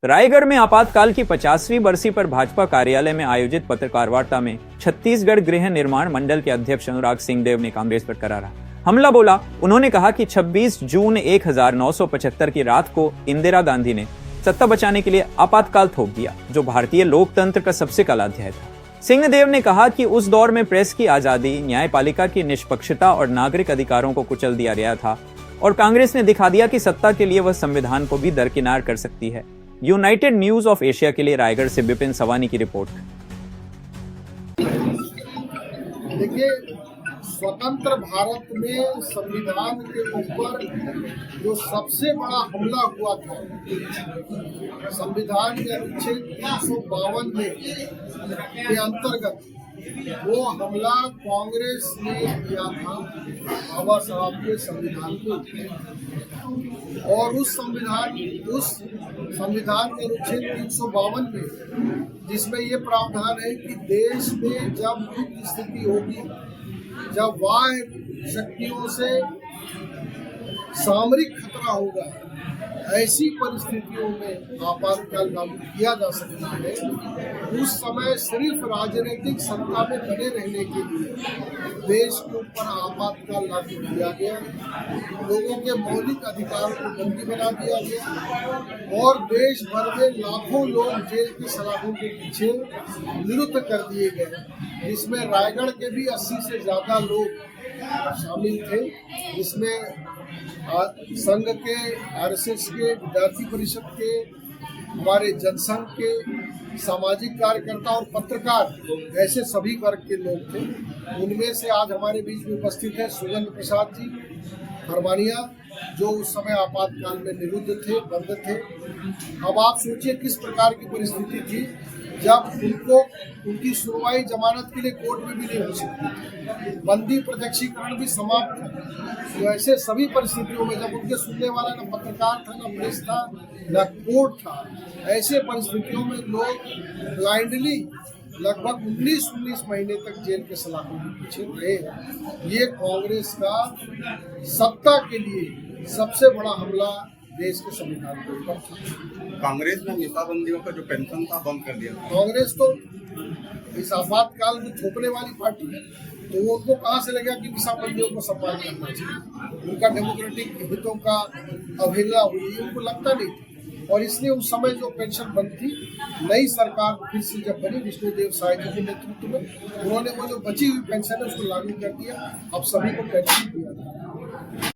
रायगढ़ में आपातकाल की 50वीं बरसी पर भाजपा कार्यालय में आयोजित पत्रकार वार्ता में छत्तीसगढ़ गृह निर्माण मंडल के अध्यक्ष अनुराग सिंहदेव ने कांग्रेस पर करारा हमला बोला। उन्होंने कहा कि 26 जून 1975 की रात को इंदिरा गांधी ने सत्ता बचाने के लिए आपातकाल थोप दिया, जो भारतीय लोकतंत्र का सबसे काला अध्याय था। सिंहदेव ने कहा कि उस दौर में प्रेस की आजादी, न्यायपालिका की निष्पक्षता और नागरिक अधिकारों को कुचल दिया गया था और कांग्रेस ने दिखा दिया कि सत्ता के लिए वह संविधान को भी दरकिनार कर सकती है। यूनाइटेड न्यूज ऑफ एशिया के लिए रायगढ़ से विपिन सवानी की रिपोर्ट। देखिए, स्वतंत्र भारत में संविधान के ऊपर जो सबसे बड़ा हमला हुआ था, संविधान के अनुच्छेद 352 के अंतर्गत वो हमला कांग्रेस ने किया था बाबा साहब के संविधान के ऊपर। और उस संविधान के अनुच्छेद 352 में जिसमें ये प्रावधान है कि देश में जब युद्ध स्थिति होगी, जब बाह्य शक्तियों से सामरिक खतरा होगा, ऐसी परिस्थितियों में आपातकाल लागू किया जा सकता है। उस समय सिर्फ राजनीतिक सत्ता में बने रहने के लिए देश के ऊपर आपातकाल लागू किया गया, लोगों के मौलिक अधिकार को बंदी बना दिया गया और देश भर में लाखों लोग जेल की सलाखों के पीछे निरुद्ध कर दिए गए, जिसमें रायगढ़ के भी 80 से ज्यादा लोग शामिल थे, जिसमें संघ के, आरएसएस के, विद्यार्थी परिषद के, हमारे जनसंघ के, सामाजिक कार्यकर्ता और पत्रकार, ऐसे सभी वर्ग के लोग थे। उनमें से आज हमारे बीच में उपस्थित है सुरेंद्र प्रसाद जी फरमानिया, जो उस समय आपातकाल में निरुद्ध थे, बंद थे। अब आप सोचिए किस प्रकार की परिस्थिति थी जब उनकी सुनवाई जमानत के लिए कोर्ट में भी नहीं हो सकती, बंदी प्रत्यक्षीकरण भी समाप्त था। तो ऐसे सभी परिस्थितियों में जब उनके सुनने वाला न पत्रकार था, न प्रेस था, न कोर्ट था, ऐसे परिस्थितियों में लोग ब्लाइंडली लगभग 19 महीने तक जेल के सलाखों के पीछे रहे। ये कांग्रेस का सत्ता के लिए सबसे बड़ा हमला देश के संविधान के ऊपर था। कांग्रेस ने मिसाबंदियों का जो पेंशन था बंद कर दिया। कांग्रेस तो इस आपातकाल में थोपने वाली पार्टी है, तो वो उनको कहाँ से लगेगा कि मिसाबंदियों को सम्मान करना चाहिए। उनका डेमोक्रेटिक हितों का अवहेलना हुई, उनको लगता नहीं। और इसलिए उस समय जो पेंशन बंद थी, नई सरकार फिर से जब बनी विष्णुदेव साय जी के नेतृत्व में, उन्होंने वो जो बची हुई पेंशन है उसको लागू कर दिया। अब सभी को पेंशन दिया था।